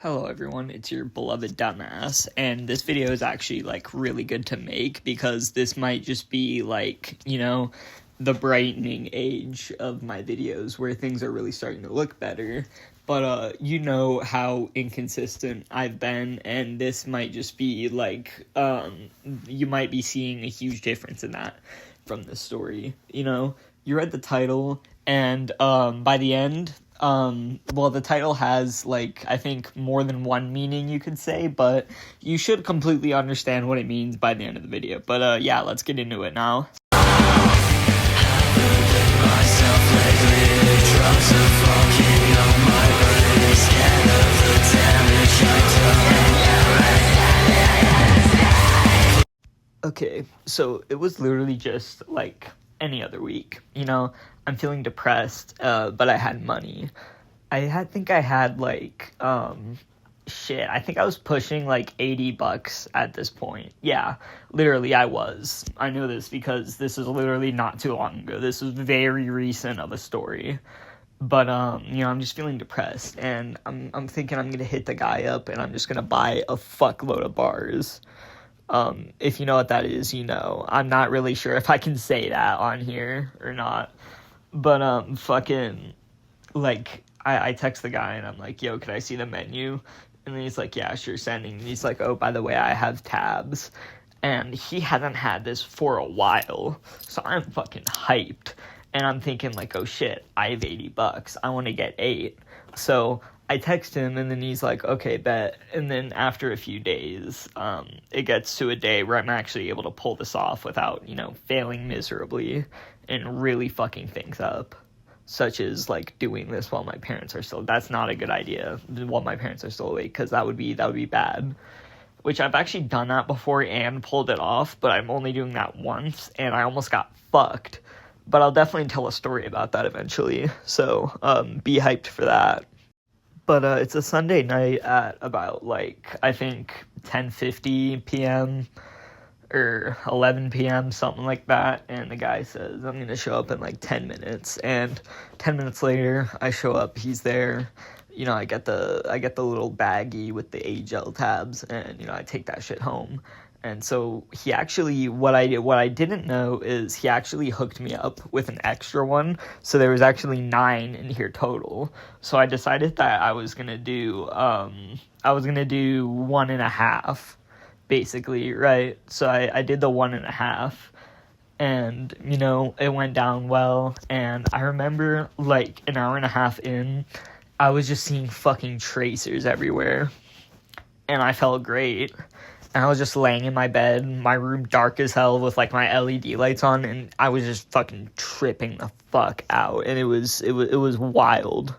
Hello everyone, it's your beloved dumbass, and this video is actually, really good to make because this might just be, the brightening age of my videos where things are really starting to look better, but, you know how inconsistent I've been, and this might just be, you might be seeing a huge difference in that from this story, You read the title, and, by the end, the title has, I think more than one meaning you could say, but you should completely understand what it means by the end of the video. But, yeah, let's get into it now. Okay, so it was literally just, any other week, I'm feeling depressed, but I had money. I think I had, I think I was pushing, $80 at this point. Yeah, literally I was. I know this because this is literally not too long ago. This was very recent of a story. But, I'm just feeling depressed, and I'm thinking I'm gonna hit the guy up, and I'm just gonna buy a fuckload of bars. If you know what that is, I'm not really sure if I can say that on here or not, but, I text the guy, and I'm like, yo, can I see the menu? And then he's like, yeah, sure, sending, and he's like, oh, by the way, I have tabs, and he hasn't had this for a while, so I'm fucking hyped, and I'm thinking, oh, shit, I have $80, I want to get 8, so I text him, and then he's like, okay, bet. And then after a few days, it gets to a day where I'm actually able to pull this off without, failing miserably and really fucking things up. Such as, doing this while my parents are still... That's not a good idea, while my parents are still awake, because that would be bad. Which I've actually done that before and pulled it off, but I'm only doing that once, and I almost got fucked. But I'll definitely tell a story about that eventually, so be hyped for that. But it's a Sunday night at about, I think 10:50 p.m. or 11 p.m., something like that, and the guy says, I'm going to show up in, 10 minutes, and 10 minutes later, I show up, he's there, I get the little baggie with the A-gel tabs, and, I take that shit home. And so he actually, what I didn't know is he actually hooked me up with an extra one. So there was actually 9 in here total. So I decided that I was going to do 1.5, basically, right? So I did the 1.5, and, it went down well. And I remember, an hour and a half in, I was just seeing fucking tracers everywhere. And I felt great. And I was just laying in my bed, my room dark as hell with, my LED lights on, and I was just fucking tripping the fuck out, and it was wild.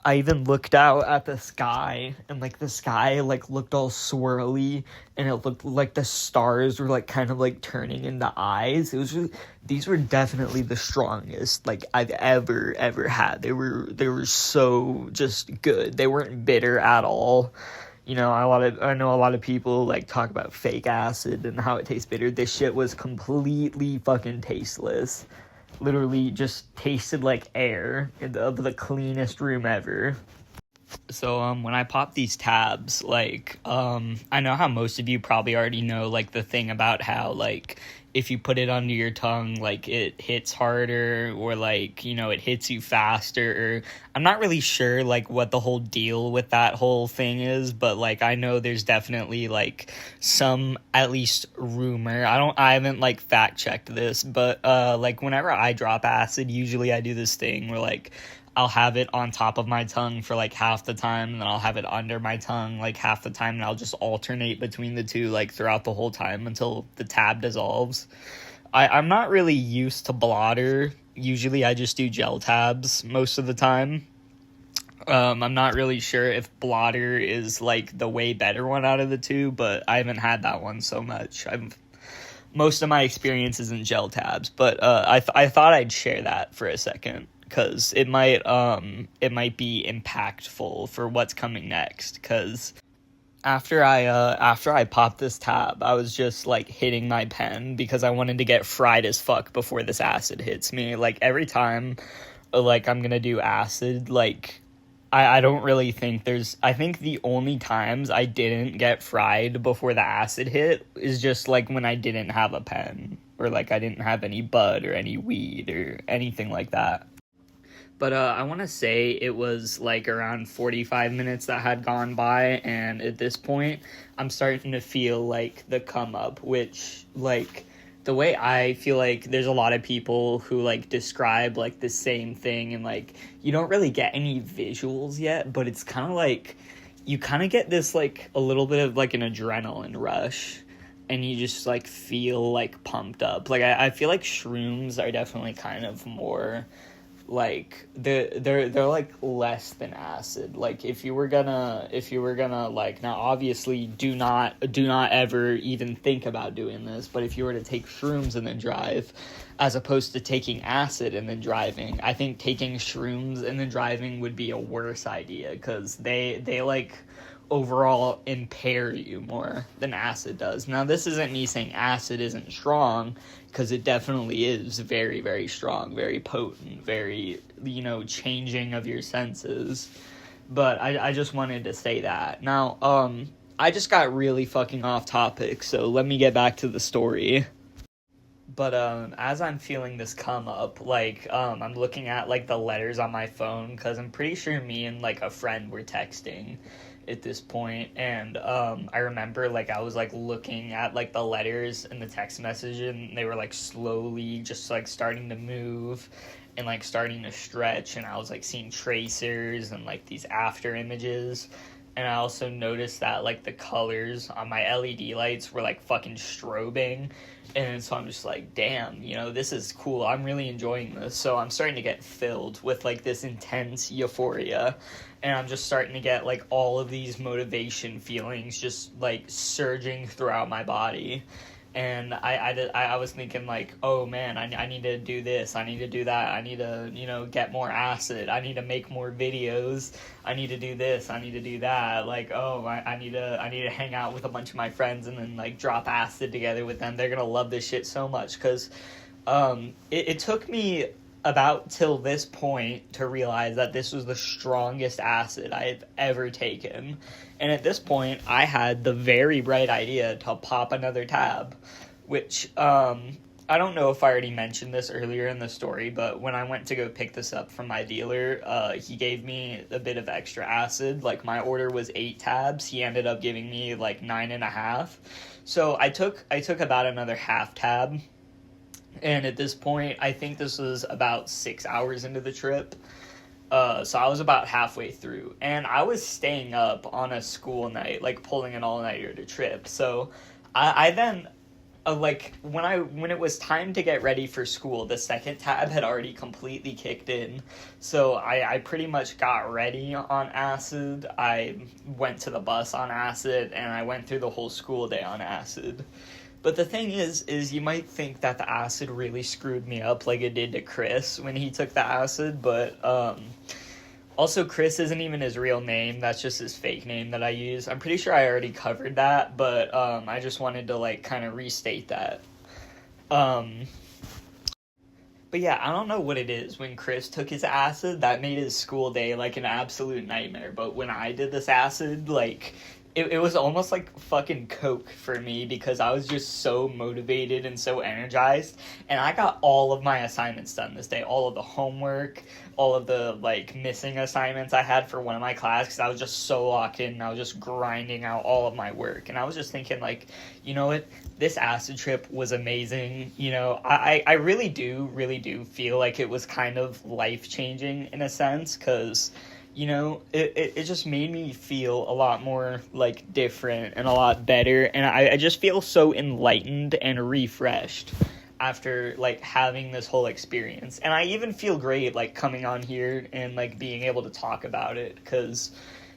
I even looked out at the sky, and, the sky, looked all swirly, and it looked like the stars were, kind of, turning into eyes. It was really, these were definitely the strongest, I've ever had. They were so just good. They weren't bitter at all. I know a lot of people, talk about fake acid and how it tastes bitter. This shit was completely fucking tasteless. Literally just tasted like air of the cleanest room ever. So, when I pop these tabs, I know how most of you probably already know, the thing about how, if you put it under your tongue, it hits harder, or, it hits you faster. I'm not really sure, what the whole deal with that whole thing is, but, I know there's definitely, some, at least, rumor. I haven't, fact-checked this, but, whenever I drop acid, usually I do this thing where, I'll have it on top of my tongue for, half the time, and then I'll have it under my tongue, half the time, and I'll just alternate between the two, throughout the whole time until the tab dissolves. I'm not really used to blotter. Usually I just do gel tabs most of the time. I'm not really sure if blotter is, the way better one out of the two, but I haven't had that one so much. Most of my experience is in gel tabs, but I thought I'd share that for a second, because it might be impactful for what's coming next, because after I popped this tab, I was just, hitting my pen, because I wanted to get fried as fuck before this acid hits me. Every time, I'm gonna do acid, I don't really think I think the only times I didn't get fried before the acid hit is just like when I didn't have a pen, or like I didn't have any bud or any weed or anything like that. But I want to say it was like around 45 minutes that had gone by, and at this point, I'm starting to feel like the come up, which, like, the way I feel like there's a lot of people who, like, describe, like, the same thing, and, like, you don't really get any visuals yet, but it's kind of like, you kind of get this, like, a little bit of, like, an adrenaline rush, and you just, like, feel, like, pumped up. Like, I feel like shrooms are definitely kind of more... like they're like less than acid. Like if you were gonna like, now obviously do not ever even think about doing this, but if you were to take shrooms and then drive as opposed to taking acid and then driving, I think taking shrooms and then driving would be a worse idea, because they like overall impair you more than acid does. Now, this isn't me saying acid isn't strong, because it definitely is very, very strong, very potent, very, changing of your senses. But I just wanted to say that. Now, I just got really fucking off topic, so let me get back to the story. But as I'm feeling this come up, like, I'm looking at, like, the letters on my phone, because I'm pretty sure me and, like, a friend were texting at this point, and I remember, like, I was, like, looking at, like, the letters in the text message, and they were, like, slowly just, like, starting to move and, like, starting to stretch, and I was, like, seeing tracers and, like, these after images. And I also noticed that, like, the colors on my LED lights were, like, fucking strobing. And so I'm just like, damn, this is cool. I'm really enjoying this. So I'm starting to get filled with, like, this intense euphoria. And I'm just starting to get, like, all of these motivation feelings just, like, surging throughout my body. And I was thinking, like, oh, man, I need to do this. I need to do that. I need to, get more acid. I need to make more videos. I need to do this. I need to do that. Like, oh, I need to hang out with a bunch of my friends and then, like, drop acid together with them. They're going to love this shit so much, because it took me about till this point to realize that this was the strongest acid I've ever taken. And at this point, I had the very bright idea to pop another tab, which, I don't know if I already mentioned this earlier in the story, but when I went to go pick this up from my dealer, he gave me a bit of extra acid. Like, my order was 8 tabs. He ended up giving me, like, 9.5. So I took about another half tab. And at this point, I think this was about 6 hours into the trip. So I was about halfway through. And I was staying up on a school night, like pulling an all-nighter to trip. So I then, like, when it was time to get ready for school, the second tab had already completely kicked in. So I pretty much got ready on acid. I went to the bus on acid, and I went through the whole school day on acid. But the thing is you might think that the acid really screwed me up like it did to Chris when he took the acid, but also Chris isn't even his real name. That's just his fake name that I use. I'm pretty sure I already covered that, but I just wanted to, like, kind of restate that. But yeah, I don't know what it is when Chris took his acid that made his school day, like, an absolute nightmare. But when I did this acid, like, it was almost like fucking coke for me, because I was just so motivated and so energized. And I got all of my assignments done this day, all of the homework, all of the, like, missing assignments I had for one of my classes, because I was just so locked in, and I was just grinding out all of my work. And I was just thinking, like, you know what? This acid trip was amazing. I really do feel like it was kind of life-changing in a sense, because it just made me feel a lot more, like, different and a lot better, and I just feel so enlightened and refreshed after, like, having this whole experience. And I even feel great, like, coming on here and, like, being able to talk about it, because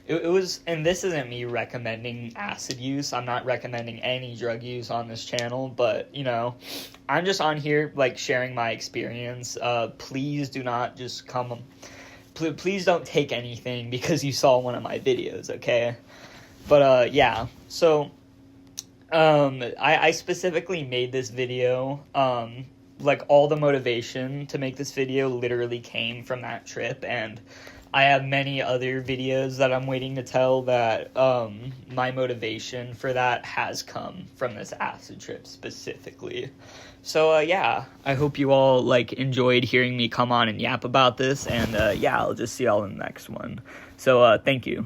it was, and this isn't me recommending acid use. I'm not recommending any drug use on this channel, but, I'm just on here, like, sharing my experience. Please do not just come... Please don't take anything because you saw one of my videos, okay? But, yeah. So, I specifically made this video, like, all the motivation to make this video literally came from that trip, and I have many other videos that I'm waiting to tell that my motivation for that has come from this acid trip specifically. So yeah, I hope you all like enjoyed hearing me come on and yap about this, and yeah, I'll just see y'all in the next one. So thank you.